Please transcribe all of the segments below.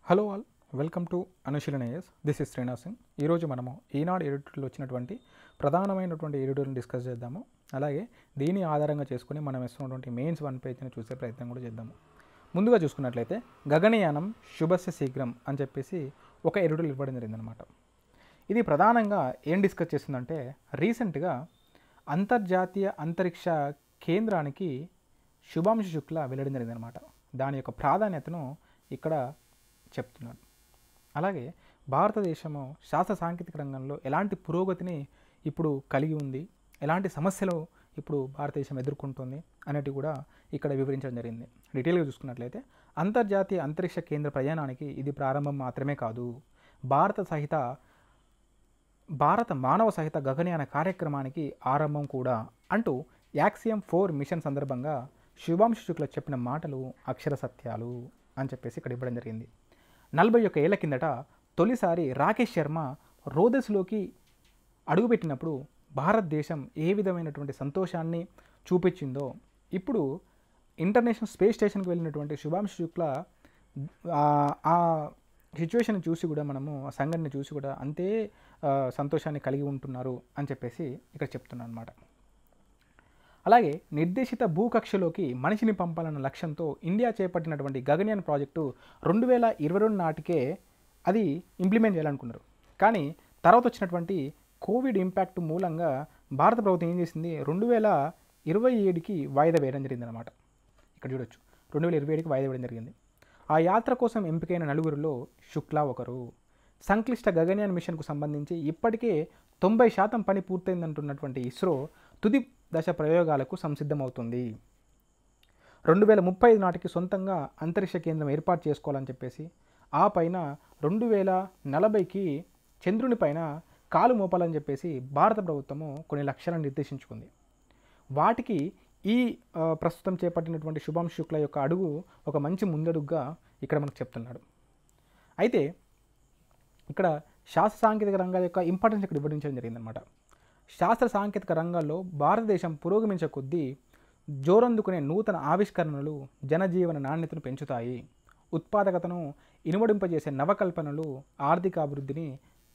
Hello all, welcome to Anusheelana IAS. This is Srinivas Singh. ఈరోజు మనము ఈనాడు ఎడిటర్లో వచ్చినటువంటి ప్రధానమైనటువంటి ఎడిటర్ని డిస్కస్ చేద్దాము. అలాగే దీని ఆధారంగా చేసుకుని మనం ఇస్తున్నటువంటి మెయిన్స్ 1 పేజ్ని చూసే ప్రయత్నం కూడా చేద్దాము. ముందుగా చూసుకున్నట్లయితే గగనయానం శుభస్య శీఘ్రం అని చెప్పేసి ఒక ఎడిటర్ ఇవ్వడం జరిగిందనమాట. ఇది ప్రధానంగా ఏం డిస్కస్ చేస్తుందంటే, రీసెంట్గా అంతర్జాతీయ అంతరిక్ష కేంద్రానికి శుభాంశు శుక్ల వెళ్ళడం జరిగిందనమాట. దాని యొక్క ప్రాధాన్యతను ఇక్కడ చెప్తున్నాడు. అలాగే భారతదేశము శాస్త్ర సాంకేతిక రంగంలో ఎలాంటి పురోగతిని ఇప్పుడు కలిగి ఉంది, ఎలాంటి సమస్యలు ఇప్పుడు భారతదేశం ఎదుర్కొంటుంది అనేటివి కూడా ఇక్కడ వివరించడం జరిగింది. డీటెయిల్గా చూసుకున్నట్లయితే అంతర్జాతీయ అంతరిక్ష కేంద్ర ప్రయాణానికి ఇది ప్రారంభం మాత్రమే కాదు, భారత మానవ సహిత గగనయాన కార్యక్రమానికి ఆరంభం కూడా అంటూ యాక్సియం 4 మిషన్ సందర్భంగా శుభాంశు శుక్ల చెప్పిన మాటలు అక్షర సత్యాలు అని చెప్పేసి ఇక్కడ ఇవ్వడం జరిగింది. 41 ఏళ్ల కిందట తొలిసారి రాకేష్ శర్మ రోదస్లోకి అడుగుపెట్టినప్పుడు భారతదేశం ఏ విధమైనటువంటి సంతోషాన్ని చూపించిందో, ఇప్పుడు ఇంటర్నేషనల్ స్పేస్ స్టేషన్కి వెళ్ళినటువంటి శుభాంశు శుక్ల ఆ సిచ్యువేషన్ చూసి కూడా మనము ఆ సంఘటన చూసి కూడా అంతే సంతోషాన్ని కలిగి ఉంటున్నారు అని చెప్పేసి ఇక్కడ చెప్తున్నాను అనమాట. అలాగే నిర్దేశిత భూకక్షలోకి మనిషిని పంపాలన్న లక్ష్యంతో ఇండియా చేపట్టినటువంటి గగనయాన్ ప్రాజెక్టు 2022 నాటికే అది ఇంప్లిమెంట్ చేయాలనుకున్నారు. కానీ తర్వాత వచ్చినటువంటి కోవిడ్ ఇంపాక్ట్ మూలంగా భారత ప్రభుత్వం ఏం చేసింది, 2027కి వాయిదా వేయడం జరిగిందనమాట. ఇక్కడ చూడొచ్చు, 2027కి వాయిదా వేయడం జరిగింది. ఆ యాత్ర కోసం ఎంపికైన నలుగురిలో శుక్లా ఒకరు. సంక్లిష్ట గగనయాన్ మిషన్కు సంబంధించి ఇప్పటికే 90% పని పూర్తయిందంటున్నటువంటి ఇస్రో తుది దశ ప్రయోగాలకు సంసిద్ధమవుతుంది. 2035 నాటికి సొంతంగా అంతరిక్ష కేంద్రం ఏర్పాటు చేసుకోవాలని చెప్పేసి, ఆ పైన 2040కి చంద్రుని పైన కాలు మోపాలని చెప్పేసి భారత ప్రభుత్వము కొన్ని లక్ష్యాలను నిర్దేశించుకుంది. వాటికి ఈ ప్రస్తుతం చేపట్టినటువంటి శుభాంశు శుక్ల యొక్క అడుగు ఒక మంచి ముందడుగుగా ఇక్కడ మనకు చెప్తున్నాడు. అయితే ఇక్కడ శాస్త్ర సాంకేతిక రంగాల యొక్క ఇంపార్టెన్స్ ఇక్కడ వివరించడం జరిగిందనమాట. శాస్త్ర సాంకేతిక రంగాల్లో భారతదేశం పురోగమించే కొద్దీ జోరందుకునే నూతన ఆవిష్కరణలు జనజీవన నాణ్యతను పెంచుతాయి, ఉత్పాదకతను ఇనుమడింపజేసే నవకల్పనలు ఆర్థిక అభివృద్ధిని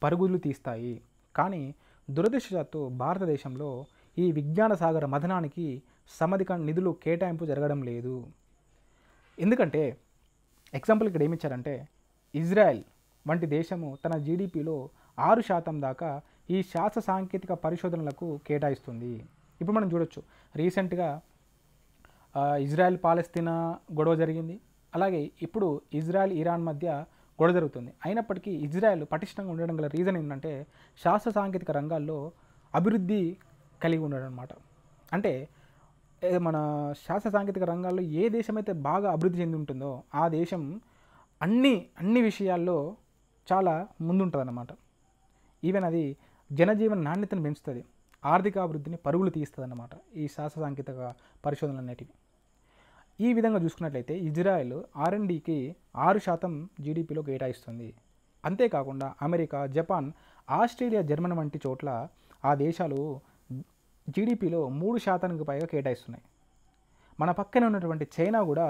పరుగులు తీస్తాయి. కానీ దురదృష్టవశాత్తు భారతదేశంలో ఈ విజ్ఞాన సాగర మథనానికి సమధిక నిధులు కేటాయింపు జరగడం లేదు. ఎందుకంటే ఎగ్జాంపుల్ ఇక్కడ ఏమిచ్చారంటే, ఇజ్రాయెల్ వంటి దేశము తన జీడిపిలో 6% దాకా ఈ శాస్త్ర సాంకేతిక పరిశోధనలకు కేటాయిస్తుంది. ఇప్పుడు మనం చూడొచ్చు, రీసెంట్గా ఇజ్రాయెల్ పాలస్తీనా గొడవ జరిగింది. అలాగే ఇప్పుడు ఇజ్రాయెల్ ఇరాన్ మధ్య గొడవ జరుగుతుంది. అయినప్పటికీ ఇజ్రాయెల్ పటిష్టంగా ఉండడం గల రీజన్ ఏంటంటే శాస్త్ర సాంకేతిక రంగాల్లో అభివృద్ధి కలిగి ఉండడం అనమాట. అంటే మన శాస్త్ర సాంకేతిక రంగాల్లో ఏ దేశమైతే బాగా అభివృద్ధి చెంది ఉంటుందో ఆ దేశం అన్ని విషయాల్లో చాలా ముందుంటుంది అన్నమాట. ఈవెన్ అది జనజీవన నాణ్యతను పెంచుతుంది, ఆర్థిక అభివృద్ధిని పరుగులు తీస్తుంది అన్నమాట ఈ శాస్త్ర సాంకేతిక పరిశోధనలు అనేటివి. ఈ విధంగా చూసుకున్నట్లయితే ఇజ్రాయెల్ R&Dకి 6% జీడిపిలో కేటాయిస్తుంది. అంతేకాకుండా అమెరికా, జపాన్, ఆస్ట్రేలియా, జర్మనీ వంటి చోట్ల ఆ దేశాలు జీడిపిలో 3% పైగా కేటాయిస్తున్నాయి. మన పక్కన ఉన్నటువంటి చైనా కూడా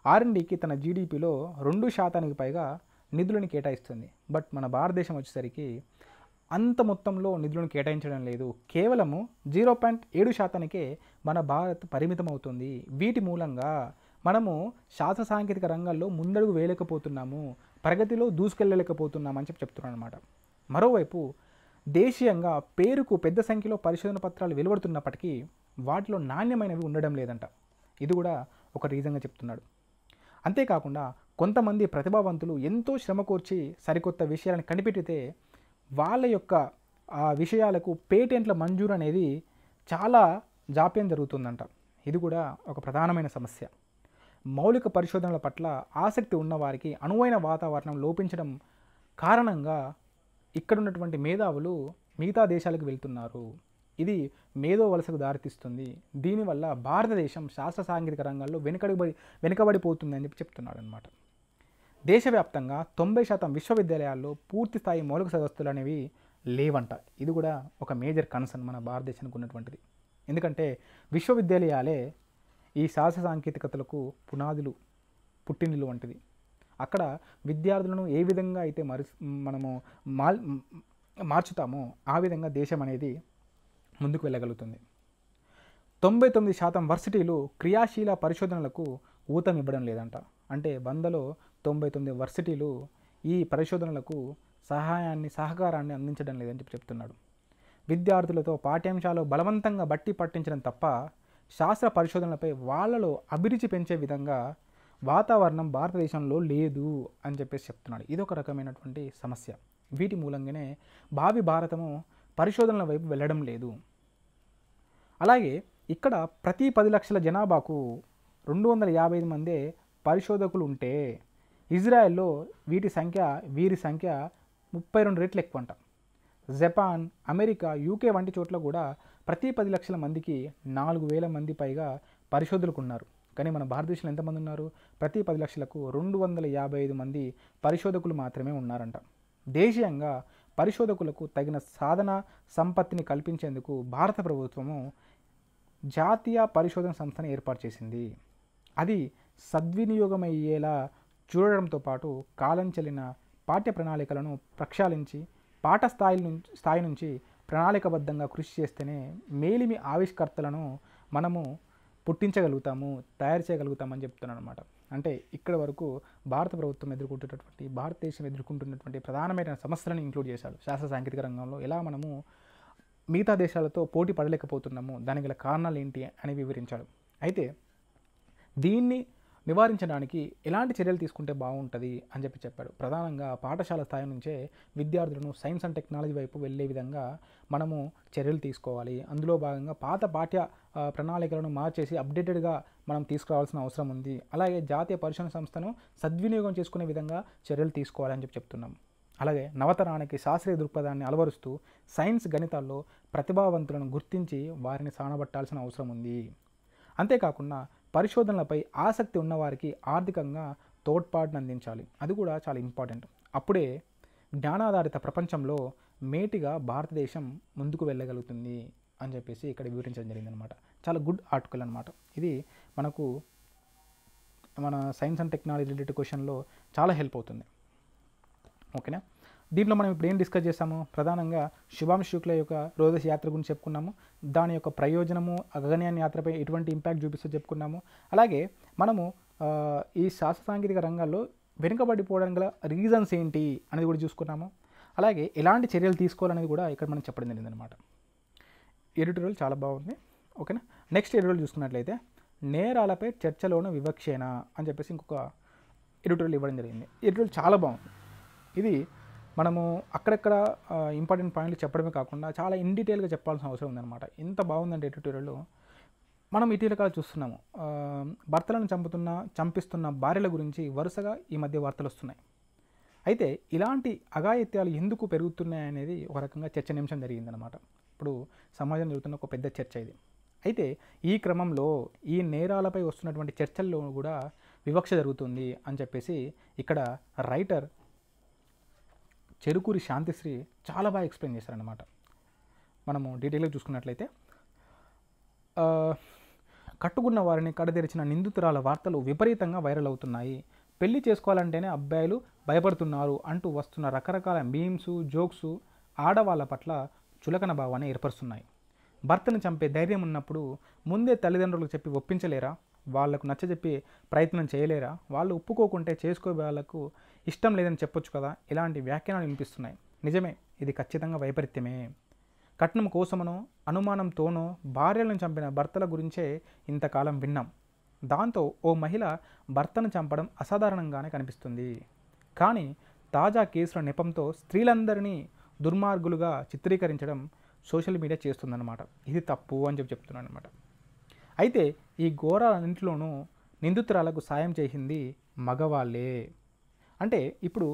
R&Dకి తన జీడిపిలో 2% పైగా నిధులను కేటాయిస్తుంది. బట్ మన భారతదేశం వచ్చేసరికి అంత మొత్తంలో నిధులను కేటాయించడం లేదు, కేవలము 0.7%కే మన భారత్ పరిమితం అవుతుంది. వీటి మూలంగా మనము శాస్త్ర సాంకేతిక రంగాల్లో ముందడుగు వేయలేకపోతున్నాము, ప్రగతిలో దూసుకెళ్ళలేకపోతున్నామని చెప్తున్నాను అనమాట. మరోవైపు దేశీయంగా పేరుకు పెద్ద సంఖ్యలో పరిశోధన పత్రాలు వెలువడుతున్నప్పటికీ వాటిలో నాణ్యమైనవి ఉండడం లేదంట. ఇది కూడా ఒక రీజన్గా చెప్తున్నాడు. అంతేకాకుండా కొంతమంది ప్రతిభావంతులు ఎంతో శ్రమ కోర్చి సరికొత్త విషయాలను కనిపెట్టితే వాళ్ళ యొక్క ఆ విషయాలకు పేటెంట్ల మంజూరు అనేది చాలా జాప్యం జరుగుతుందంట. ఇది కూడా ఒక ప్రధానమైన సమస్య. మౌలిక పరిశోధనల పట్ల ఆసక్తి ఉన్నవారికి అనువైన వాతావరణం లోపించడం కారణంగా ఇక్కడున్నటువంటి మేధావులు మిగతా దేశాలకు వెళ్తున్నారు. ఇది మేధో వలసకు దారితీస్తుంది. దీనివల్ల భారతదేశం శాస్త్ర సాంకేతిక రంగాల్లో వెనుకబడిపోతుందని చెప్తున్నాడు అనమాట. దేశవ్యాప్తంగా 90% విశ్వవిద్యాలయాల్లో పూర్తి స్థాయి మౌలిక సదస్సులు అనేవి లేవంట. ఇది కూడా ఒక మేజర్ కన్సర్న్ మన భారతదేశానికి ఉన్నటువంటిది. ఎందుకంటే విశ్వవిద్యాలయాలే ఈ శాస్త్ర సాంకేతికతలకు పునాదులు, పుట్టినిల్లు వంటిది. అక్కడ విద్యార్థులను ఏ విధంగా అయితే మనము మార్చుతామో ఆ విధంగా దేశం అనేది ముందుకు వెళ్ళగలుగుతుంది. 99% వర్సిటీలు క్రియాశీల పరిశోధనలకు ఊతమివ్వడం లేదంట. అంటే 100లో 99 వర్సిటీలు ఈ పరిశోధనలకు సహకారాన్ని అందించడం లేదని చెప్తున్నాడు. విద్యార్థులతో పాఠ్యాంశాలు బలవంతంగా బట్టి పట్టించడం తప్ప శాస్త్ర పరిశోధనలపై వాళ్ళలో అభిరుచి పెంచే విధంగా వాతావరణం భారతదేశంలో లేదు అని చెప్పేసి చెప్తున్నాడు. ఇదొక రకమైనటువంటి సమస్య. వీటి మూలంగానే భావి భారతము పరిశోధనల వైపు వెళ్ళడం లేదు. అలాగే ఇక్కడ ప్రతి 10 లక్షల జనాభాకు 255 మందే పరిశోధకులు ఉంటే ఇజ్రాయెల్లో వీరి సంఖ్య 32 రెట్లు ఎక్కువ అంట. జపాన్, అమెరికా, యూకే వంటి చోట్ల కూడా ప్రతి 10 లక్షల మందికి 4,000 మంది పైగా పరిశోధకులు ఉన్నారు. కానీ మన భారతదేశంలో ఎంతమంది ఉన్నారు? ప్రతి 10 లక్షలకు 255 మంది పరిశోధకులు మాత్రమే ఉన్నారంట. దేశీయంగా పరిశోధకులకు తగిన సాధన సంపత్తిని కల్పించేందుకు భారత ప్రభుత్వము జాతీయ పరిశోధన సంస్థను ఏర్పాటు చేసింది. అది సద్వినియోగమయ్యేలా చూడడంతో పాటు కాలం చెల్లిన పాఠ్య ప్రణాళికలను ప్రక్షాళించి పాఠ స్థాయి నుంచి ప్రణాళికబద్ధంగా కృషి చేస్తేనే మేలిమి ఆవిష్కర్తలను మనము పుట్టించగలుగుతాము, తయారు చేయగలుగుతామని చెప్తున్నాను అనమాట. అంటే ఇక్కడ వరకు భారత ప్రభుత్వం భారతదేశం ఎదుర్కొంటున్నటువంటి ప్రధానమైన సమస్యలను ఇంక్లూడ్ చేశాడు. శాస్త్ర సాంకేతిక రంగంలో ఎలా మనము మిగతా దేశాలతో పోటీ పడలేకపోతున్నాము, దానికి గల కారణాలు ఏంటి అని వివరించాడు. అయితే దీన్ని నివారించడానికి ఎలాంటి చర్యలు తీసుకుంటే బాగుంటుంది అని చెప్పాడు. ప్రధానంగా పాఠశాల స్థాయి నుంచే విద్యార్థులను సైన్స్ అండ్ టెక్నాలజీ వైపు వెళ్ళే విధంగా మనము చర్యలు తీసుకోవాలి. అందులో భాగంగా పాత పాఠ్య ప్రణాళికలను మార్చేసి అప్డేటెడ్గా మనం తీసుకురావాల్సిన అవసరం ఉంది. అలాగే జాతీయ పరిశోధన సంస్థను సద్వినియోగం చేసుకునే విధంగా చర్యలు తీసుకోవాలని చెప్తున్నాం. అలాగే నవతరానికి శాస్త్రీయ దృక్పథాన్ని అలవరుస్తూ సైన్స్ గణితాల్లో ప్రతిభావంతులను గుర్తించి వారిని సానబట్టాల్సిన అవసరం ఉంది. అంతేకాకుండా పరిశోధనలపై ఆసక్తి ఉన్నవారికి ఆర్థికంగా తోడ్పాటును అందించాలి. అది కూడా చాలా ఇంపార్టెంట్. అప్పుడే జ్ఞానాధారిత ప్రపంచంలో మేటిగా భారతదేశం ముందుకు వెళ్ళగలుగుతుంది అని చెప్పేసి ఇక్కడ వివరించడం జరిగిందనమాట. చాలా గుడ్ ఆర్టికల్ అనమాట. ఇది మనకు మన సైన్స్ అండ్ టెక్నాలజీ రిలేటెడ్ క్వశ్చన్లో చాలా హెల్ప్ అవుతుంది. ఓకేనా? దీంట్లో మనం ఇప్పుడు ఏం డిస్కస్ చేస్తాము? ప్రధానంగా శుభాంశు శుక్ల యొక్క రోదసి యాత్ర గురించి చెప్పుకున్నాము. దాని యొక్క ప్రయోజనము, గగనయాన్ యాత్రపై ఎటువంటి ఇంపాక్ట్ చూపిస్తూ చెప్పుకున్నాము. అలాగే మనము ఈ శాస్త్ర సాంకేతిక రంగాల్లో వెనుకబడిపోవడానికి గల రీజన్స్ ఏంటి అనేది కూడా చూసుకున్నాము. అలాగే ఎలాంటి చర్యలు తీసుకోవాలనేది కూడా ఇక్కడ మనం చెప్పడం జరిగింది అనమాట. ఎడిటోరియల్ చాలా బాగుంది. ఓకేనా? నెక్స్ట్ ఎడిటోరియల్ చూసుకున్నట్లయితే నేరాలపై చర్చలోను వివక్షేనా అని చెప్పేసి ఇంకొక ఎడిటోరియల్ ఇవ్వడం జరిగింది. ఎడిటోరియల్ చాలా బాగుంది. ఇది మనము అక్కడక్కడ ఇంపార్టెంట్ పాయింట్లు చెప్పడమే కాకుండా చాలా ఇన్ డీటెయిల్గా చెప్పాల్సిన అవసరం ఉందన్నమాట. ఎంత బాగుందంటే ఎడిటోరియల్లో మనం ఇటీవల కాలం చూస్తున్నాము, భర్తలను చంపిస్తున్న భార్యల గురించి వరుసగా ఈ మధ్య వార్తలు వస్తున్నాయి. అయితే ఇలాంటి అఘాయిత్యాలు ఎందుకు పెరుగుతున్నాయి అనేది ఒక రకంగా చర్చనీయాంశం జరిగిందనమాట. ఇప్పుడు సమాజం జరుగుతున్న ఒక పెద్ద చర్చ ఇది. అయితే ఈ క్రమంలో ఈ నేరాలపై వస్తున్నటువంటి చర్చల్లో కూడా వివక్ష జరుగుతుంది అని చెప్పేసి ఇక్కడ రైటర్ చెరుకూరి శాంతిశ్రీ చాలా బాగా ఎక్స్ప్లెయిన్ చేశారనమాట. మనము డీటెయిల్గా చూసుకున్నట్లయితే కట్టుకున్న వారిని కడతెరిచిన నిందితురాల వార్తలు విపరీతంగా వైరల్ అవుతున్నాయి. పెళ్లి చేసుకోవాలంటేనే అబ్బాయిలు భయపడుతున్నారు అంటూ వస్తున్న రకరకాల మీమ్స్, జోక్స్ ఆడవాళ్ళ పట్ల చులకన భావాన్ని ఏర్పరుస్తున్నాయి. భర్తను చంపే ధైర్యం ఉన్నప్పుడు ముందే తల్లిదండ్రులకు చెప్పి ఒప్పించలేరా? వాళ్లకు నచ్చజెప్పి ప్రయత్నం చేయలేరా? వాళ్ళు ఒప్పుకోకుంటే చేసుకో వాళ్ళకు ఇష్టం లేదని చెప్పొచ్చు కదా. ఇలాంటి వ్యాఖ్యానాలు వినిపిస్తున్నాయి. నిజమే, ఇది ఖచ్చితంగా వైపరీత్యమే. కట్నం కోసమనో అనుమానంతోనో భార్యలను చంపిన భర్తల గురించే ఇంతకాలం విన్నాం. దాంతో ఓ మహిళ భర్తను చంపడం అసాధారణంగానే కనిపిస్తుంది. కానీ తాజా కేసుల నెపంతో స్త్రీలందరినీ దుర్మార్గులుగా చిత్రీకరించడం సోషల్ మీడియా చేస్తుందన్నమాట. ఇది తప్పు అని చెప్తున్నాను అనమాట. అయితే ఈ ఘోరాలన్నింటిలోనూ నిందితురాలకు సాయం చేసింది మగవాళ్ళే. అంటే ఇప్పుడు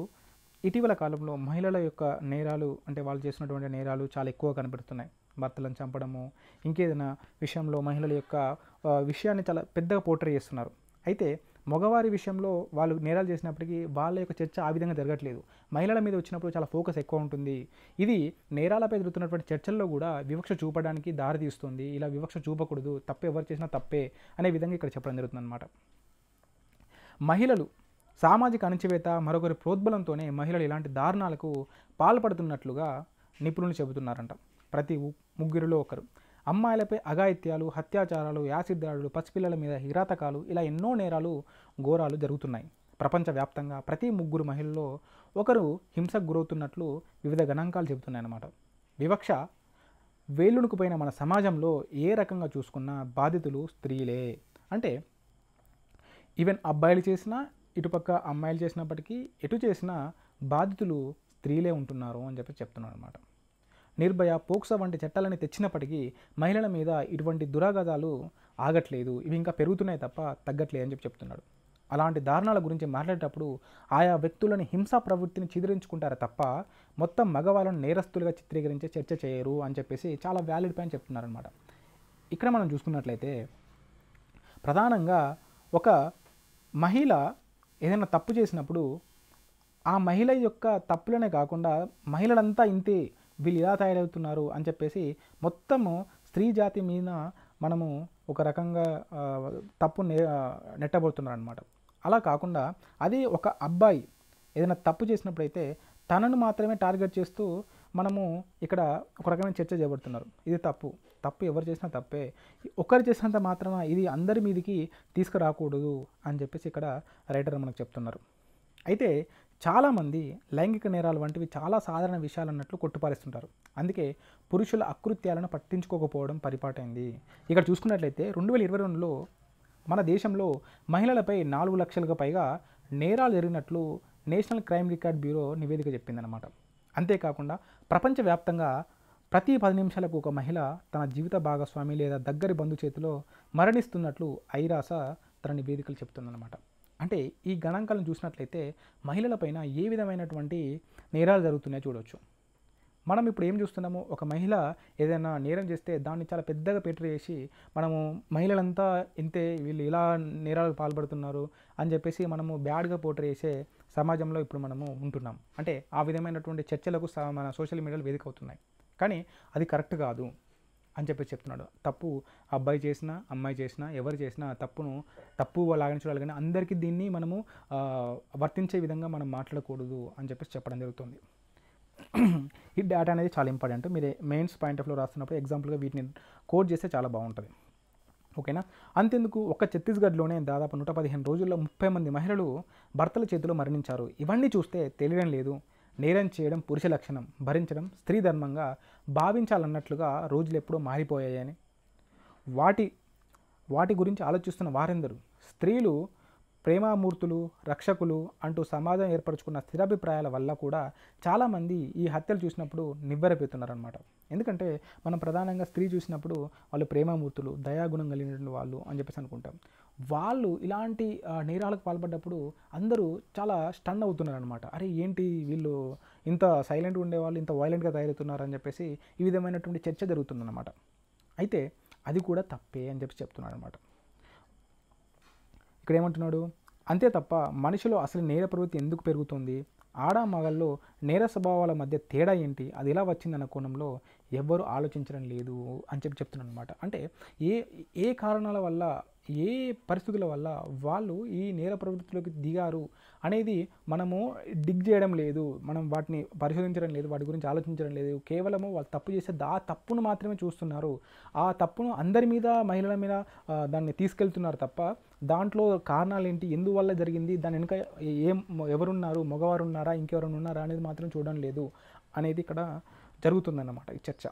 ఇటీవల కాలంలో మహిళల యొక్క నేరాలు, అంటే వాళ్ళు చేసినటువంటి నేరాలు చాలా ఎక్కువ కనబడుతున్నాయి. భర్తలను చంపడము, ఇంకేదైనా విషయంలో మహిళల యొక్క విషయాన్ని చాలా పెద్దగా పోర్ట్రే చేస్తున్నారు. అయితే మగవారి విషయంలో వాళ్ళు నేరాలు చేసినప్పటికీ వాళ్ళ యొక్క చర్చ ఆ విధంగా జరగట్లేదు. మహిళల మీద వచ్చినప్పుడు చాలా ఫోకస్ ఎక్కువ ఉంటుంది. ఇది నేరాలపై జరుగుతున్నటువంటి చర్చల్లో కూడా వివక్ష చూపడానికి దారితీస్తుంది. ఇలా వివక్ష చూపకూడదు, తప్పు ఎవరు చేసినా తప్పే అనే విధంగా ఇక్కడ చెప్పడం జరుగుతుంది అన్నమాట. మహిళలు సామాజిక అణచివేత మరొకరి ప్రోద్బలంతోనే మహిళలు ఇలాంటి దారుణాలకు పాల్పడుతున్నట్లుగా నిపుణులు చెబుతున్నారంట. ప్రతి ముగ్గురిలో ఒకరు. అమ్మాయిలపై అఘాయిత్యాలు, అత్యాచారాలు, యాసిడ్ దాడులు, పసిపిల్లల మీద కిరాతకాలు, ఇలా ఎన్నో నేరాలు, ఘోరాలు జరుగుతున్నాయి. ప్రపంచవ్యాప్తంగా ప్రతి ముగ్గురు మహిళల్లో ఒకరు హింసకు గురవుతున్నట్లు వివిధ గణాంకాలు చెబుతున్నాయన్నమాట. వివక్ష వేళ్ళునుకుపోయిన మన సమాజంలో ఏ రకంగా చూసుకున్నా బాధితులు స్త్రీలే. అంటే ఈవెన్ అబ్బాయిలు చేసినా, ఇటుపక్క అమ్మాయిలు చేసినప్పటికీ ఎటు చేసినా బాధితులు స్త్రీలే ఉంటున్నారు అని చెప్పి చెప్తున్నారు అనమాట. నిర్భయ, పోక్సో వంటి చట్టాలని తెచ్చినప్పటికీ మహిళల మీద ఇటువంటి దురాఘాతాలు ఆగట్లేదు, ఇవి ఇంకా పెరుగుతున్నాయి తప్ప తగ్గట్లేదు అని చెప్పి చెప్తున్నాడు. అలాంటి దారుణాల గురించి మాట్లాడేటప్పుడు ఆయా వ్యక్తులని హింసా ప్రవృత్తిని చిదిరించుకుంటారు తప్ప మొత్తం మగవాళ్ళను నేరస్తులుగా చిత్రీకరించే చర్చ చేయరు అని చెప్పేసి చాలా వ్యాలిడ్ పాయింట్ చెప్తున్నారనమాట. ఇక్కడ మనం చూసుకున్నట్లయితే ప్రధానంగా ఒక మహిళ ఏదైనా తప్పు చేసినప్పుడు ఆ మహిళ యొక్క తప్పులనే కాకుండా మహిళలంతా ఇంతే, వీళ్ళు ఇలా తయారవుతున్నారు అని చెప్పేసి మొత్తము స్త్రీ జాతి మీద మనము ఒక రకంగా తప్పు నెట్టబోతున్నారు అనమాట. అలా కాకుండా అది ఒక అబ్బాయి ఏదైనా తప్పు చేసినప్పుడైతే తనను మాత్రమే టార్గెట్ చేస్తూ మనము ఇక్కడ ఒక రకమైన చర్చ చేయబడుతున్నారు. ఇది తప్పు, తప్పు ఎవరు చేసినా తప్పే, ఒకరు చేసినంత మాత్రమే ఇది అందరి మీదకి తీసుకురాకూడదు అని చెప్పేసి ఇక్కడ రైటర్ మనకు చెప్తున్నారు. అయితే చాలామంది లైంగిక నేరాలు వంటివి చాలా సాధారణ విషయాలు అన్నట్లు కొట్టుపారేస్తుంటారు. అందుకే పురుషుల అకృత్యాలను పట్టించుకోకపోవడం పరిపాటైంది. ఇక్కడ చూసుకున్నట్లయితే 2022లో మన దేశంలో మహిళలపై 4 లక్షలకు పైగా నేరాలు జరిగినట్లు నేషనల్ క్రైమ్ రికార్డ్ బ్యూరో నివేదిక చెప్పిందనమాట. అంతేకాకుండా ప్రపంచవ్యాప్తంగా ప్రతి 10 నిమిషాలకు ఒక మహిళ తన జీవిత భాగస్వామి లేదా దగ్గరి బంధు చేతిలో మరణిస్తున్నట్లు ఐరాస తన నివేదికలు చెప్తుందన్నమాట. అంటే ఈ గణాంకాలను చూసినట్లయితే మహిళలపైన ఏ విధమైనటువంటి నేరాలు జరుగుతున్నాయో చూడవచ్చు. మనం ఇప్పుడు ఏం చూస్తున్నాము, ఒక మహిళ ఏదైనా నేరం చేస్తే దాన్ని చాలా పెద్దగా పెట్టి చేసి మనము మహిళలంతా ఇంతే, వీళ్ళు ఇలా నేరాలకు పాల్పడుతున్నారు అని చెప్పేసి మనము బ్యాడ్గా పోర్ట్రే చేసే సమాజంలో ఇప్పుడు మనము ఉంటున్నాం. అంటే ఆ విధమైనటువంటి చర్చలకు మన సోషల్ మీడియాలో వేదిక అవుతున్నాయి. కానీ అది కరెక్ట్ కాదు అని చెప్పేసి చెప్తున్నాడు. తప్పు అబ్బాయి చేసినా అమ్మాయి చేసినా ఎవరు చేసినా తప్పును తప్పు లాగానే చూడాలి, కానీ అందరికీ దీన్ని మనము వర్తించే విధంగా మనం మాట్లాడకూడదు అని చెప్పేసి చెప్పడం జరుగుతుంది. ఈ డేటా అనేది చాలా ఇంపార్టెంట్. మీరు మెయిన్స్ పాయింట్ ఆఫ్ వ్యూ రాస్తున్నప్పుడు ఎగ్జాంపుల్గా వీటిని కోడ్ చేస్తే చాలా బాగుంటుంది. ఓకేనా? అంతెందుకు, ఒక్క ఛత్తీస్గఢ్లోనే దాదాపు 115 రోజుల్లో 30 మంది మహిళలు భర్తల చేతిలో మరణించారు. ఇవన్నీ చూస్తే తెలియడం లేదు, నేరం చేయడం పురుష లక్షణం, భరించడం స్త్రీ ధర్మంగా భావించాలన్నట్లుగా రోజులు ఎప్పుడో మారిపోయాయని, వాటి గురించి ఆలోచిస్తున్న వారెందరూ స్త్రీలు ప్రేమామూర్తులు, రక్షకులు అంటూ సమాజం ఏర్పరచుకున్న స్థిరాభిప్రాయాల వల్ల కూడా చాలామంది ఈ హత్యలు చూసినప్పుడు నివ్వెరపోతున్నారనమాట. ఎందుకంటే మనం ప్రధానంగా స్త్రీ చూసినప్పుడు వాళ్ళు ప్రేమామూర్తులు, దయాగుణం కలిగిన వాళ్ళు అని చెప్పేసి అనుకుంటాం. వాళ్ళు ఇలాంటి నేరాలకు పాల్పడ్డప్పుడు అందరూ చాలా స్టన్ అవుతున్నారనమాట. అరే ఏంటి వీళ్ళు ఇంత సైలెంట్గా ఉండేవాళ్ళు ఇంత వైలెంట్గా తయారవుతున్నారు అని చెప్పేసి ఈ విధమైనటువంటి చర్చ జరుగుతుందన్నమాట. అయితే అది కూడా తప్పే అని చెప్పి చెప్తున్నాడు అనమాట. ఇక్కడ ఏమంటున్నాడు, అంతే తప్ప మనిషిలో అసలు నేర ప్రవృత్తి ఎందుకు పెరుగుతుంది, ఆడ మగల్లో నేర స్వభావాల మధ్య తేడా ఏంటి, అది ఎలా వచ్చిందన్న కోణంలో ఎవ్వరూ ఆలోచించడం లేదు అని చెప్పి చెప్తున్నాను అనమాట. అంటే ఏ కారణాల వల్ల, ఏ పరిస్థితుల వల్ల వాళ్ళు ఈ నేర ప్రవృత్తిలోకి దిగారు అనేది మనము డిగ్ చేయడం లేదు, మనం వాటిని పరిశోధించడం లేదు, వాటి గురించి ఆలోచించడం లేదు. కేవలము వాళ్ళు తప్పు చేస్తే ఆ తప్పును మాత్రమే చూస్తున్నారు, ఆ తప్పును అందరి మీద మహిళల మీద దాన్ని తీసుకెళ్తున్నారు తప్ప దాంట్లో కారణాలు ఏంటి, ఎందువల్ల జరిగింది, దాని వెనుక ఎవరున్నారు, మగవారు ఉన్నారా ఇంకెవరైనా ఉన్నారా అనేది మాత్రం చూడడం లేదు అనేది ఇక్కడ జరుగుతుందన్నమాట ఈ చర్చ.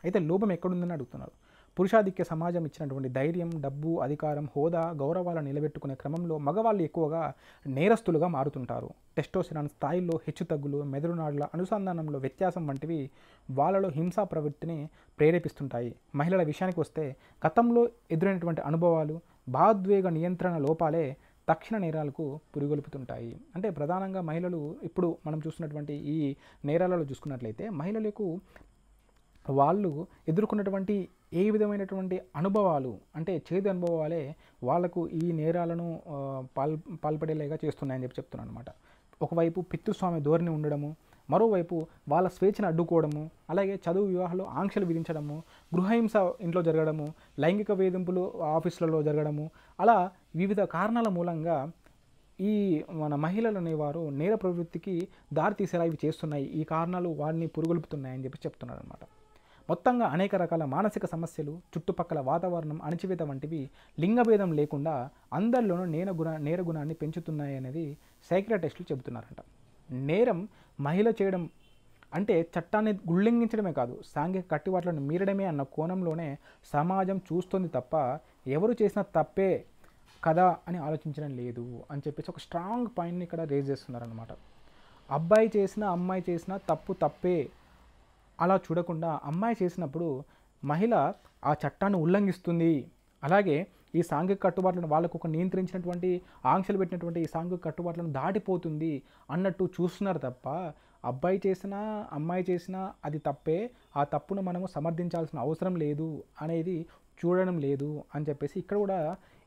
అయితే లోపం ఎక్కడుందని అడుగుతున్నారు. పురుషాధిక్య సమాజం ఇచ్చినటువంటి ధైర్యం, డబ్బు, అధికారం, హోదా, గౌరవాలను నిలబెట్టుకునే క్రమంలో మగవాళ్ళు ఎక్కువగా నేరస్తులుగా మారుతుంటారు. టెస్టోస్టెరాన్ స్థాయిల్లో హెచ్చుతగ్గులు, మెదడునాడుల అనుసంధానంలో వ్యత్యాసం వంటివి వాళ్ళలో హింసా ప్రవృత్తిని ప్రేరేపిస్తుంటాయి. మహిళల విషయానికి వస్తే గతంలో ఎదురైనటువంటి అనుభవాలు, భావోద్వేగ నియంత్రణ లోపాలే తక్షణ నేరాలకు పురిగొల్పుతుంటాయి. అంటే ప్రధానంగా మహిళలు ఇప్పుడు మనం చూస్తున్నటువంటి ఈ నేరాలలో చూసుకున్నట్లయితే మహిళలకు వాళ్ళు ఎదుర్కొన్నటువంటి ఏ విధమైనటువంటి అనుభవాలు అంటే చేదు అనుభవాలే వాళ్లకు ఈ నేరాలను పాల్పడేలాగా చేస్తున్నాయని చెప్పి చెప్తున్నాను అనమాట. ఒకవైపు పితృస్వామ్య ధోరణి ఉండడము, మరోవైపు వాళ్ళ స్వేచ్ఛను అడ్డుకోవడము, అలాగే చదువు వివాహాలు ఆంక్షలు విధించడము, గృహహింస ఇంట్లో జరగడము, లైంగిక వేధింపులు ఆఫీసులలో జరగడము, అలా వివిధ కారణాల మూలంగా ఈ మన మహిళలు అనేవారు నేర ప్రవృత్తికి దారి తీసేలా ఇవి చేస్తున్నాయి, ఈ కారణాలు వారిని పురుగొల్పుతున్నాయని చెప్పి చెప్తున్నారు అనమాట. మొత్తంగా అనేక రకాల మానసిక సమస్యలు, చుట్టుపక్కల వాతావరణం, అణచివేత వంటివి లింగభేదం లేకుండా అందరిలోనూ నేర గుణాన్ని పెంచుతున్నాయి అనేది సైకియాట్రిస్టులు చెబుతున్నారంట. నేరం మహిళ చేయడం అంటే చట్టాన్ని ఉల్లంఘించడమే కాదు, సాంఘిక కట్టుబాట్లను మీరడమే అన్న కోణంలోనే సమాజం చూస్తుంది తప్ప ఎవరు చేసిన తప్పే కదా అని ఆలోచించడం లేదు అని చెప్పేసి ఒక స్ట్రాంగ్ పాయింట్ని ఇక్కడ రేజ్ చేస్తున్నారనమాట. అబ్బాయి చేసిన అమ్మాయి చేసిన తప్పు తప్పే అలా చూడకుండా అమ్మాయి చేసినప్పుడు మహిళ ఆ చట్టాన్ని ఉల్లంఘిస్తుంది, అలాగే ఈ సాంఘిక కట్టుబాట్లను వాళ్ళకు ఒక నియంత్రించినటువంటి ఆంక్షలు పెట్టినటువంటి ఈ సాంఘిక కట్టుబాట్లను దాటిపోతుంది అన్నట్టు చూస్తున్నారు తప్ప అబ్బాయి చేసినా అమ్మాయి చేసినా అది తప్పే, ఆ తప్పును మనము సమర్థించాల్సిన అవసరం లేదు అనేది చూడడం లేదు అని చెప్పేసి ఇక్కడ కూడా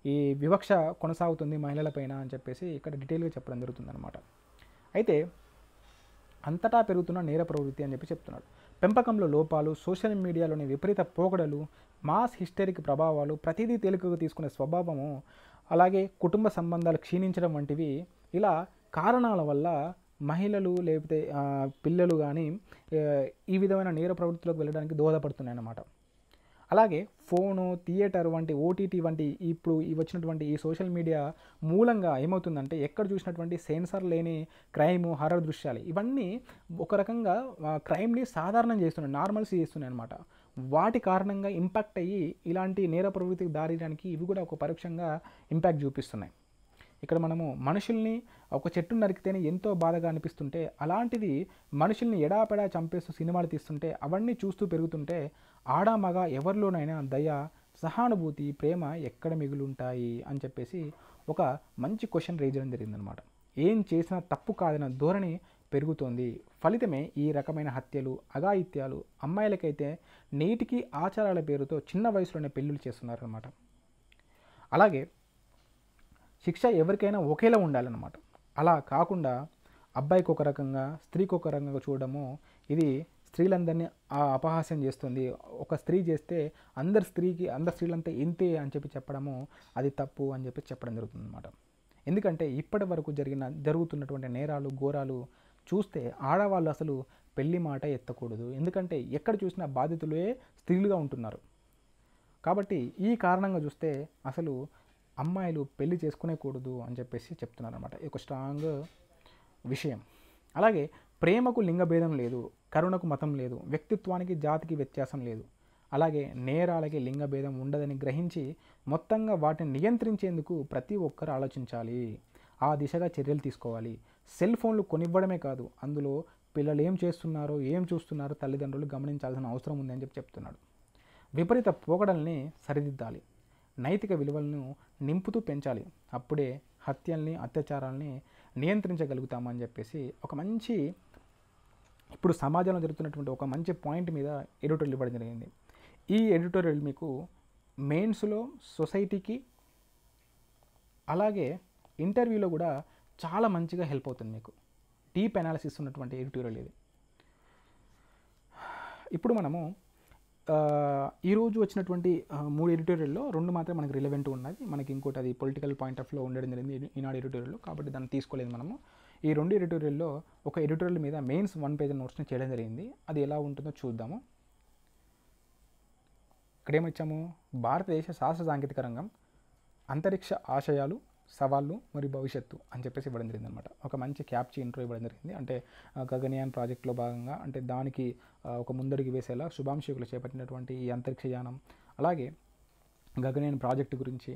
ఈ వివక్ష కొనసాగుతుంది మహిళలపైన అని చెప్పేసి ఇక్కడ డీటెయిల్గా చెప్పడం జరుగుతుందన్నమాట. అయితే అంతటా పెరుగుతున్న నేర ప్రవృత్తి అని చెప్పి చెప్తున్నాడు. పెంపకంలో లోపాలు, సోషల్ మీడియాలోని విపరీత పోకడలు, మాస్ హిస్టరిక్ ప్రభావాలు, ప్రతిదీ తేలికగా తీసుకునే స్వభావము, అలాగే కుటుంబ సంబంధాలు క్షీణించడం వంటివి ఇలా కారణాల వల్ల మహిళలు లేకపోతే పిల్లలు కానీ ఈ విధమైన నేర ప్రవృత్తిలోకి వెళ్ళడానికి దోహదపడుతున్నాయి అన్నమాట. అలాగే ఫోను, థియేటర్ వంటి ఓటీటీ వంటి ఇప్పుడు వచ్చినటువంటి ఈ సోషల్ మీడియా మూలంగా ఏమవుతుందంటే ఎక్కడ చూసినటువంటి సెన్సార్ లేని క్రైము, హర్రర్ దృశ్యాలు ఇవన్నీ ఒక రకంగా క్రైమ్ని సాధారణం చేస్తున్నాయి, నార్మల్స్ చేస్తున్నాయి అనమాట. వాటి కారణంగా ఇంపాక్ట్ అయ్యి ఇలాంటి నేర ప్రవృత్తికి దారిడానికి ఇవి కూడా ఒక పరోక్షంగా ఇంపాక్ట్ చూపిస్తున్నాయి. ఇక్కడ మనము మనుషుల్ని ఒక చెట్టు నరికితేనే ఎంతో బాధగా అనిపిస్తుంటే అలాంటిది మనుషుల్ని ఎడాపెడా చంపేస్తూ సినిమాలు తీస్తుంటే అవన్నీ చూస్తూ పెరుగుతుంటే ఆడా మగ ఎవరిలోనైనా దయ, సహానుభూతి, ప్రేమ ఎక్కడ మిగులుంటాయి అని చెప్పేసి ఒక మంచి క్వశ్చన్ రేజ్ చేయడం జరిగిందనమాట. ఏం చేసినా తప్పు కాదన్న ధోరణి పెరుగుతోంది. ఫలితమే ఈ రకమైన హత్యలు, అఘాయిత్యాలు. అమ్మాయిలకైతే నేటికి ఆచారాల పేరుతో చిన్న వయసులోనే పెళ్ళిళ్ళు చేస్తున్నారన్నమాట. అలాగే శిక్ష ఎవరికైనా ఒకేలా ఉండాలన్నమాట. అలా కాకుండా అబ్బాయికి ఒక రకంగా, స్త్రీకి ఒక రకంగా చూడడము ఇది స్త్రీలందరినీ అపహాస్యం చేస్తుంది. ఒక స్త్రీ చేస్తే అందరు స్త్రీలంతా ఇంతే అని చెప్పి చెప్పడము అది తప్పు అని చెప్పి చెప్పడం జరుగుతుంది అన్నమాట. ఎందుకంటే ఇప్పటి వరకు జరుగుతున్నటువంటి నేరాలు, ఘోరాలు చూస్తే ఆడవాళ్ళు అసలు పెళ్లి మాట ఎత్తకూడదు. ఎందుకంటే ఎక్కడ చూసినా బాధితులే స్త్రీలుగా ఉంటున్నారు. కాబట్టి ఈ కారణంగా చూస్తే అసలు అమ్మాయిలు పెళ్లి చేసుకునేకూడదు అని చెప్పేసి చెప్తున్నారు అనమాట. ఇది ఒక స్ట్రాంగ్ విషయం. అలాగే ప్రేమకు లింగభేదం లేదు, కరుణకు మతం లేదు, వ్యక్తిత్వానికి జాతికి వ్యత్యాసం లేదు. అలాగే నేరాలకి లింగభేదం ఉండదని గ్రహించి మొత్తంగా వాటిని నియంత్రించేందుకు ప్రతి ఒక్కరు ఆలోచించాలి, ఆ దిశగా చర్యలు తీసుకోవాలి. సెల్ ఫోన్లు కొనివ్వడమే కాదు, అందులో పిల్లలు ఏం చేస్తున్నారో, ఏం చూస్తున్నారో తల్లిదండ్రులు గమనించాల్సిన అవసరం ఉంది అని చెప్తున్నాడు. విపరీత పోకడల్ని సరిదిద్దాలి, నైతిక విలువలను నింపుతూ పెంచాలి. అప్పుడే హత్యల్ని, అత్యాచారాలని నియంత్రించగలుగుతామని చెప్పేసి ఒక మంచి ఇప్పుడు సమాజంలో జరుగుతున్నటువంటి ఒక మంచి పాయింట్ మీద ఎడిటోరియల్ ఇవ్వడం జరిగింది. ఈ ఎడిటోరియల్ మీకు మెయిన్స్లో, సొసైటీకి, అలాగే ఇంటర్వ్యూలో కూడా చాలా మంచిగా హెల్ప్ అవుతుంది. మీకు డీప్ అనాలిసిస్ ఉన్నటువంటి ఎడిటోరియల్ ఇది. ఇప్పుడు మనము ఈరోజు వచ్చినటువంటి 3 ఎడిటోరియల్లో 2 మాత్రం మనకి రిలవెంట్ ఉన్నది. మనకి ఇంకోటి అది పొలిటికల్ పాయింట్ ఆఫ్ వ్యూ ఉండడం జరిగింది ఈనాడు ఎడిటోరియల్లో, కాబట్టి దాన్ని తీసుకోలేదు మనము. ఈ 2 ఎడిటోరియల్లో ఒక ఎడిటోరియల్ మీద మెయిన్స్ 1 పేజ్ నోట్స్ని చేయడం జరిగింది. అది ఎలా ఉంటుందో చూద్దాము. ఇక్కడ ఏమొచ్చాము, భారతదేశ శాస్త్ర సాంకేతిక రంగం అంతరిక్ష ఆశయాలు, సవాళ్ళు మరియు భవిష్యత్తు అని చెప్పేసి ఇవ్వడం జరిగింది అనమాట. ఒక మంచి క్యాప్చీ ఇంట్రో ఇవ్వడం జరిగింది. అంటే గగనయాన్ ప్రాజెక్టులో భాగంగా అంటే దానికి ఒక ముందడుగు వేసేలా శుభాంశకులు చేపట్టినటువంటి ఈ అంతరిక్ష యానం, అలాగే గగనయాన్ ప్రాజెక్టు గురించి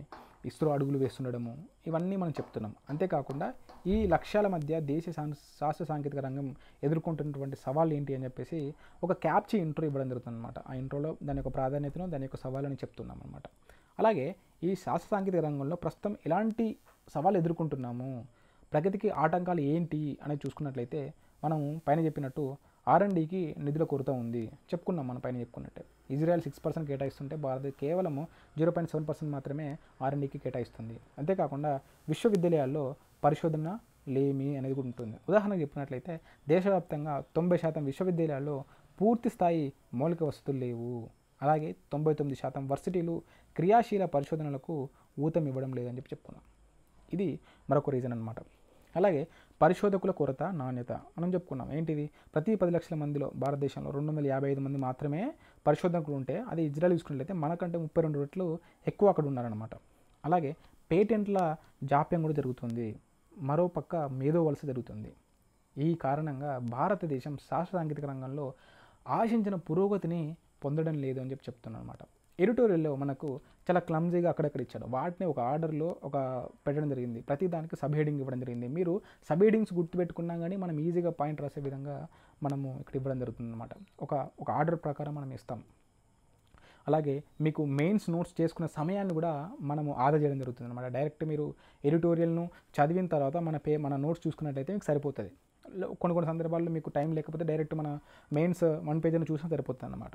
ఇస్రో అడుగులు వేస్తుండడము, ఇవన్నీ మనం చెప్తున్నాం. అంతేకాకుండా ఈ లక్ష్యాల మధ్య దేశ శాస్త్ర సాంకేతిక రంగం ఎదుర్కొంటున్నటువంటి సవాళ్ళు ఏంటి అని చెప్పేసి ఒక క్యాప్చీ ఇంట్రో ఇవ్వడం జరుగుతుంది అనమాట. ఆ ఇంట్రోలో దాని యొక్క ప్రాధాన్యతను, దాని యొక్క సవాళ్ళని చెప్తున్నాం అనమాట. అలాగే ఈ శాస్త్ర సాంకేతిక రంగంలో ప్రస్తుతం ఎలాంటి సవాళ్ళు ఎదుర్కొంటున్నాము, ప్రగతికి ఆటంకాలు ఏంటి అనేది చూసుకున్నట్లయితే మనం పైన చెప్పినట్టు R&Dకి నిధుల కొరత ఉంది, చెప్పుకున్నాం మనం పైన చెప్పుకున్నట్టే. ఇజ్రాయెల్ 6% కేటాయిస్తుంటే భారత్ కేవలం 0.7% మాత్రమే R&Dకి కేటాయిస్తుంది. అంతేకాకుండా విశ్వవిద్యాలయాల్లో పరిశోధన లేమి అనేది కూడా ఉంటుంది. ఉదాహరణకు చెప్పినట్లయితే దేశవ్యాప్తంగా 90% విశ్వవిద్యాలయాల్లో పూర్తి స్థాయి మౌలిక వసతులు లేవు. అలాగే 99% వర్సిటీలు క్రియాశీల పరిశోధనలకు ఊతం ఇవ్వడం లేదని చెప్పుకున్నాం. ఇది మరొక రీజన్ అనమాట. అలాగే పరిశోధకుల కొరత, నాణ్యత మనం చెప్పుకున్నాం. ఏంటిది? ప్రతి 10 లక్షల మందిలో భారతదేశంలో 255 మంది మాత్రమే పరిశోధకులు ఉంటే, అది ఇజ్రాయెల్ చూసుకున్నట్లయితే మనకంటే 32 రెట్లు ఎక్కువ అక్కడ ఉన్నారనమాట. అలాగే పేటెంట్ల జాప్యం కూడా జరుగుతుంది. మరోపక్క మేధో వలస జరుగుతుంది. ఈ కారణంగా భారతదేశం శాస్త్ర సాంకేతిక రంగంలో ఆశించిన పురోగతిని పొందడం లేదు అని చెప్తున్నాను అనమాట. ఎడిటోరియల్లో మనకు చాలా క్లమ్జీగా అక్కడక్కడ ఇచ్చాడు. వాటిని ఒక ఆర్డర్లో పెట్టడం జరిగింది. ప్రతి దానికి సబ్ హెడింగ్ ఇవ్వడం జరిగింది. మీరు సబ్ హెడింగ్స్ గుర్తుపెట్టుకున్నా కానీ మనం ఈజీగా పాయింట్ రాసే విధంగా మనము ఇక్కడ ఇవ్వడం జరుగుతుంది అనమాట. ఒక ఆర్డర్ ప్రకారం మనం ఇస్తాం. అలాగే మీకు మెయిన్స్ నోట్స్ చేసుకునే సమయాన్ని కూడా మనము ఆదా చేయడం జరుగుతుంది అనమాట. డైరెక్ట్ మీరు ఎడిటోరియల్ను చదివిన తర్వాత మన నోట్స్ చూసుకున్నట్లయితే మీకు సరిపోతుంది. కొన్ని సందర్భాల్లో మీకు టైం లేకపోతే డైరెక్ట్ మన మెయిన్స్ 1 పేజీని చూసినా సరిపోతుంది అన్నమాట.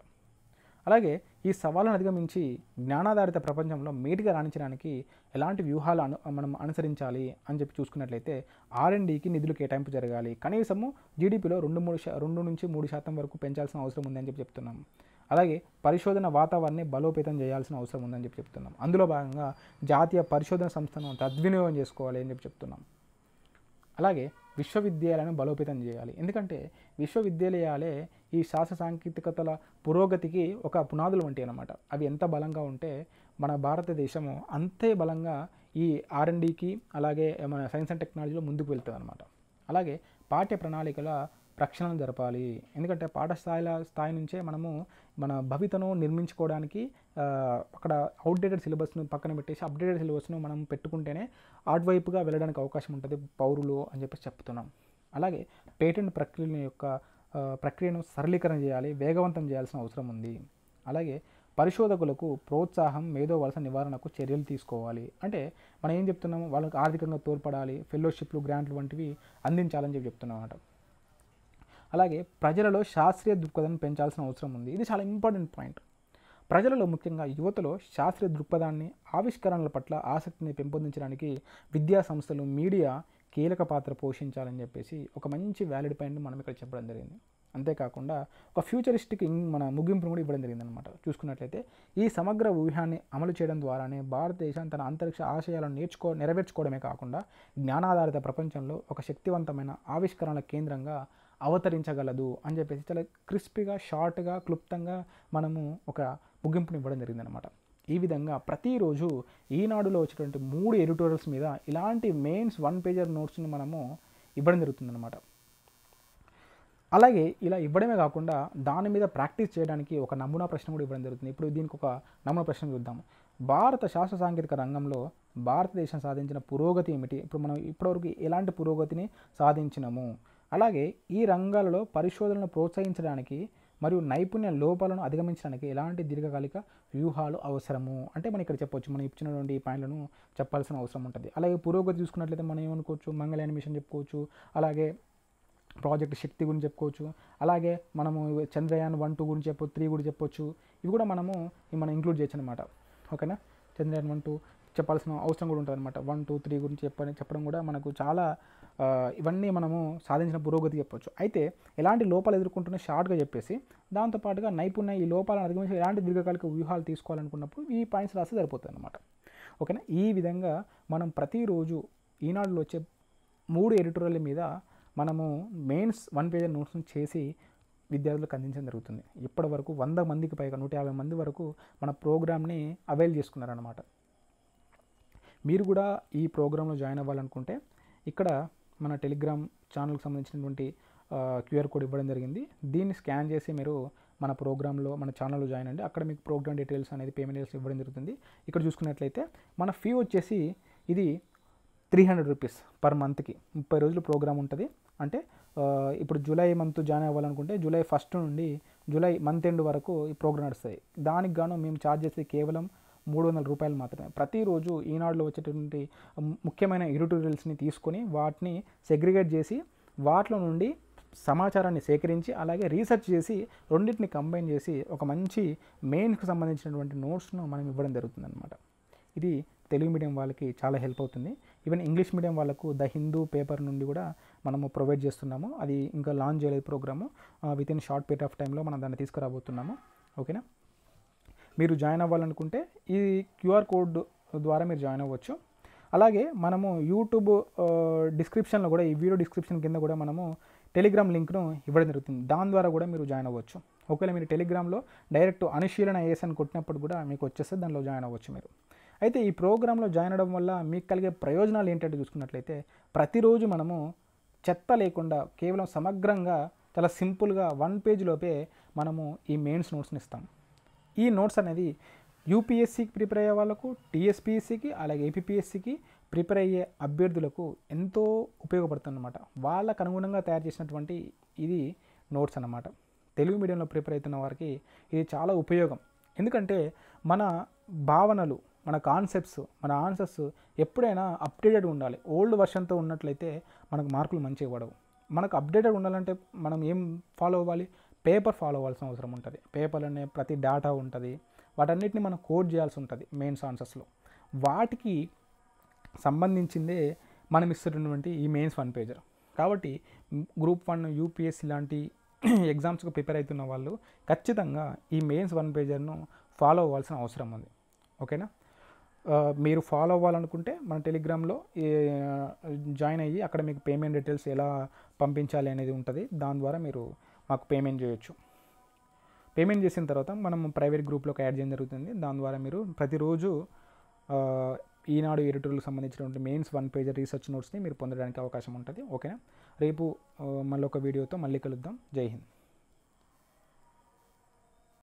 అలాగే ఈ సవాళ్ళను అధిగమించి జ్ఞానాధారిత ప్రపంచంలో మేటిగా రాణించడానికి ఎలాంటి వ్యూహాలు మనం అనుసరించాలి అని చెప్పి చూసుకున్నట్లయితే R&Dకి నిధులు కేటాయింపు జరగాలి. కనీసము జీడిపిలో 2 నుంచి 3% వరకు పెంచాల్సిన అవసరం ఉందని చెప్తున్నాం. అలాగే పరిశోధన వాతావరణాన్ని బలోపేతం చేయాల్సిన అవసరం ఉందని చెప్తున్నాం. అందులో భాగంగా జాతీయ పరిశోధన సంస్థను సద్వినియోగం చేసుకోవాలి అని చెప్తున్నాం. అలాగే విశ్వవిద్యాలయాలను బలోపేతం చేయాలి. ఎందుకంటే విశ్వవిద్యాలయాలే ఈ శాస్త్ర సాంకేతికతల పురోగతికి ఒక పునాదులు వంటి అన్నమాట. అవి ఎంత బలంగా ఉంటే మన భారతదేశము అంతే బలంగా ఈ R&Dకి అలాగే మన సైన్స్ అండ్ టెక్నాలజీలో ముందుకు వెళ్తుంది అనమాట. అలాగే పాఠ్య ప్రణాళికల ప్రక్షాళన జరపాలి. ఎందుకంటే స్థాయి నుంచే మనము మన భవితను నిర్మించుకోవడానికి అక్కడ అవుట్డేటెడ్ సిలబస్ను పక్కన పెట్టేసి అప్డేటెడ్ సిలబస్ను మనం పెట్టుకుంటేనే అటువైపుగా వెళ్ళడానికి అవకాశం ఉంటుంది పౌరులు అని చెప్పేసి చెప్తున్నాం. అలాగే పేటెంట్ ప్రక్రియను సరళీకరణ చేయాలి, వేగవంతం చేయాల్సిన అవసరం ఉంది. అలాగే పరిశోధకులకు ప్రోత్సాహం, మేధో వలస నివారణకు చర్యలు తీసుకోవాలి. అంటే మనం ఏం చెప్తున్నాము, వాళ్ళకి ఆర్థికంగా తోడ్పడాలి, ఫెలోషిప్లు, గ్రాంట్లు వంటివి అందించాలని చెప్తున్నాం అన్నమాట. అలాగే ప్రజలలో శాస్త్రీయ దృక్పథాన్ని పెంచాల్సిన అవసరం ఉంది. ఇది చాలా ఇంపార్టెంట్ పాయింట్. ప్రజలలో ముఖ్యంగా యువతలో శాస్త్రీయ దృక్పథాన్ని, ఆవిష్కరణల పట్ల ఆసక్తిని పెంపొందించడానికి విద్యా సంస్థలు, మీడియా కీలక పాత్ర పోషించాలని చెప్పేసి ఒక మంచి వ్యాలిడ్ పాయింట్ని మనం ఇక్కడ చెప్పడం జరిగింది. అంతేకాకుండా ఒక ఫ్యూచరిస్టిక్ మన ముగింపును కూడా ఇవ్వడం జరిగింది అనమాట. చూసుకున్నట్లయితే ఈ సమగ్ర వ్యూహాన్ని అమలు చేయడం ద్వారానే భారతదేశం తన అంతరిక్ష ఆశయాలను నెరవేర్చుకోవడమే కాకుండా జ్ఞానాధారిత ప్రపంచంలో ఒక శక్తివంతమైన ఆవిష్కరణల కేంద్రంగా అవతరించగలదు అని చెప్పేసి చాలా క్రిస్పీగా, షార్ట్గా, క్లుప్తంగా మనము ఒక ముగింపుని ఇవ్వడం జరిగిందనమాట. ఈ విధంగా ప్రతిరోజు ఈనాడులో వచ్చేటువంటి 3 ఎడిటోరియల్స్ మీద ఇలాంటి మెయిన్స్ 1 పేజర్ నోట్స్ని మనము ఇవ్వడం జరుగుతుందన్నమాట. అలాగే ఇలా ఇవ్వడమే కాకుండా దాని మీద ప్రాక్టీస్ చేయడానికి ఒక నమూనా ప్రశ్న కూడా ఇవ్వడం జరుగుతుంది. ఇప్పుడు దీనికి ఒక నమూనా ప్రశ్న చూద్దాం. భారత శాస్త్ర సాంకేతిక రంగంలో భారతదేశం సాధించిన పురోగతి ఏమిటి? ఇప్పుడు మనం ఇప్పటివరకు ఎలాంటి పురోగతిని సాధించినాము? అలాగే ఈ రంగాలలో పరిశోధనను ప్రోత్సహించడానికి మరియు నైపుణ్య లోపాలను అధిగమించడానికి ఎలాంటి దీర్ఘకాలిక వ్యూహాలు అవసరము అంటే మనం ఇక్కడ చెప్పొచ్చు. మనం ఇచ్చినటువంటి ఈ పాయింట్లను చెప్పాల్సిన అవసరం ఉంటుంది. అలాగే పురోగతి చూసుకున్నట్లయితే మనం ఏమనుకోవచ్చు, మంగళయాన్ మిషన్ చెప్పుకోవచ్చు, అలాగే ప్రాజెక్ట్ శక్తి గురించి చెప్పుకోవచ్చు, అలాగే మనము చంద్రయాన్ 1, 2 గురించి చెప్పొచ్చు, 3 కూడా చెప్పొచ్చు. ఇవి కూడా మనం ఇంక్లూడ్ చేయొచ్చు అనమాట. ఓకేనా? చంద్రయాన్ 1, 2 చెప్పాల్సిన అవసరం కూడా ఉంటుంది అనమాట. 1, 2, 3 గురించి చెప్పడం కూడా మనకు చాలా ఇవన్నీ మనము సాధించిన పురోగతి చెప్పొచ్చు. అయితే ఎలాంటి లోపాలు ఎదుర్కొంటున్న షార్ట్గా చెప్పేసి దాంతోపాటుగా నైపుణ్య ఈ లోపాలను అధిగమించి ఎలాంటి దీర్ఘకాలిక వ్యూహాలు తీసుకోవాలనుకున్నప్పుడు ఈ పాయింట్స్ రాస్తే సరిపోతుంది అనమాట. ఓకేనా? ఈ విధంగా మనం ప్రతిరోజు ఈనాడులో వచ్చే 3 ఎడిటోరియల్ మీద మనము మెయిన్స్ 1 పేజర్ నోట్స్ను చేసి విద్యార్థులకు అందించడం జరుగుతుంది. ఇప్పటి వరకు 100 మందికి పైగా 150 మంది వరకు మన ప్రోగ్రామ్ని అవైల్ చేసుకున్నారన్నమాట. మీరు కూడా ఈ ప్రోగ్రాంలో జాయిన్ అవ్వాలనుకుంటే ఇక్కడ మన టెలిగ్రామ్ ఛానల్కి సంబంధించినటువంటి QR కోడ్ ఇవ్వడం జరిగింది. దీన్ని స్కాన్ చేసి మీరు మన ప్రోగ్రాంలో మన ఛానల్లో జాయిన్ అండి. అక్కడ మీకు ప్రోగ్రామ్ డీటెయిల్స్ అనేది పేమెంట్ డీటెయిల్స్ ఇవ్వడం జరుగుతుంది. ఇక్కడ చూసుకున్నట్లయితే మన ఫీ వచ్చేసి ఇది 300 రూపీస్ పర్ మంత్కి. 30 రోజులు ప్రోగ్రామ్ ఉంటుంది. అంటే ఇప్పుడు జూలై మంత్ జాయిన్ అవ్వాలనుకుంటే జూలై 1 నుండి జూలై మంత్ ఎండ్ వరకు ఈ ప్రోగ్రామ్ నడుస్తాయి. దానికి గాను మేము ఛార్జ్ చేసేది కేవలం 300 రూపాయలు మాత్రమే. ప్రతిరోజు ఈనాడులో వచ్చేటువంటి ముఖ్యమైన ఎడిటోరియల్స్ని తీసుకొని వాటిని సెగ్రిగేట్ చేసి వాటిలో నుండి సమాచారాన్ని సేకరించి అలాగే రీసెర్చ్ చేసి రెండింటిని కంబైన్ చేసి ఒక మంచి మెయిన్కి సంబంధించినటువంటి నోట్స్ను మనం ఇవ్వడం జరుగుతుందన్నమాట. ఇది తెలుగు మీడియం వాళ్ళకి చాలా హెల్ప్ అవుతుంది. ఈవెన్ ఇంగ్లీష్ మీడియం వాళ్ళకు ద హిందూ పేపర్ నుండి కూడా మనము ప్రొవైడ్ చేస్తున్నాము. అది ఇంకా లాంచ్ చేయలేదు program. With in short period of టైంలో మనం దాన్ని తీసుకురాబోతున్నాము. ఓకేనా? మీరు జాయిన్ అవ్వాలనుకుంటే ఈ QR కోడ్ ద్వారా మీరు జాయిన్ అవ్వచ్చు. అలాగే మనము యూట్యూబ్ డిస్క్రిప్షన్లో కూడా, ఈ వీడియో డిస్క్రిప్షన్ కింద కూడా మనము టెలిగ్రామ్ లింక్ను ఇవ్వడం జరుగుతుంది. దాని ద్వారా కూడా మీరు జాయిన్ అవ్వచ్చు. ఒకవేళ మీరు టెలిగ్రామ్లో డైరెక్ట్ అనుశీలన ఐఏఎస్ అని కొట్టినప్పుడు కూడా మీకు వచ్చేస్తే దానిలో జాయిన్ అవ్వచ్చు మీరు. అయితే ఈ ప్రోగ్రాంలో జాయిన్ అవ్వడం వల్ల మీకు కలిగే ప్రయోజనాలు ఏంటంటే చూసుకున్నట్లయితే, ప్రతిరోజు మనము చెత్త లేకుండా కేవలం సమగ్రంగా చాలా సింపుల్గా 1 పేజ్లోపే మనము ఈ మెయిన్స్ నోట్స్ని ఇస్తాం. ఈ నోట్స్ అనేది యూపీఎస్సీకి ప్రిపేర్ అయ్యే వాళ్ళకు, టీఎస్పీఎస్సీకి, అలాగే ఏపీపీఎస్సీకి ప్రిపేర్ అయ్యే అభ్యర్థులకు ఎంతో ఉపయోగపడుతుంది అన్నమాట. వాళ్ళకు అనుగుణంగా తయారు చేసినటువంటి ఇది నోట్స్ అన్నమాట. తెలుగు మీడియంలో ప్రిపేర్ అవుతున్న వారికి ఇది చాలా ఉపయోగం. ఎందుకంటే మన భావనలు, మన కాన్సెప్ట్స్, మన ఆన్సర్స్ ఎప్పుడైనా అప్డేటెడ్ ఉండాలి. ఓల్డ్ వర్షన్తో ఉన్నట్లయితే మనకు మార్కులు మంచిగా పడవు. మనకు అప్డేటెడ్ ఉండాలంటే మనం ఏం ఫాలో అవ్వాలి? పేపర్ ఫాలో అవ్వాల్సిన అవసరం ఉంటుంది. పేపర్ అనే ప్రతి డేటా ఉంటుంది, వాటన్నిటిని మనం కోడ్ చేయాల్సి ఉంటుంది మెయిన్స్ ఆన్సర్స్లో. వాటికి సంబంధించిందే మనం ఇస్తున్నటువంటి ఈ మెయిన్స్ 1 పేజర్. కాబట్టి గ్రూప్ 1 యూపీఎస్సీ లాంటి ఎగ్జామ్స్కి ప్రిపేర్ అవుతున్న వాళ్ళు ఖచ్చితంగా ఈ మెయిన్స్ 1 పేజర్ను ఫాలో అవ్వాల్సిన అవసరం ఉంది. ఓకేనా? మీరు ఫాలో అవ్వాలనుకుంటే మన టెలిగ్రామ్లో జాయిన్ అయ్యి అక్కడ మీకు పేమెంట్ డీటెయిల్స్ ఎలా పంపించాలి అనేది ఉంటుంది. దాని ద్వారా మీరు మాకు పేమెంట్ చేయొచ్చు. పేమెంట్ చేసిన తర్వాత మనం ప్రైవేట్ గ్రూప్లోకి యాడ్ చేయడం జరుగుతుంది. దాని ద్వారా మీరు ప్రతిరోజు ఈనాడు ఎడిటోర్లకు సంబంధించినటువంటి మెయిన్స్ 1 పేజర్ రీసెర్చ్ నోట్స్ని మీరు పొందడానికి అవకాశం ఉంటుంది. ఓకేనా? రేపు మళ్ళీ ఒక వీడియోతో మళ్ళీ కలుద్దాం. జై హింద్.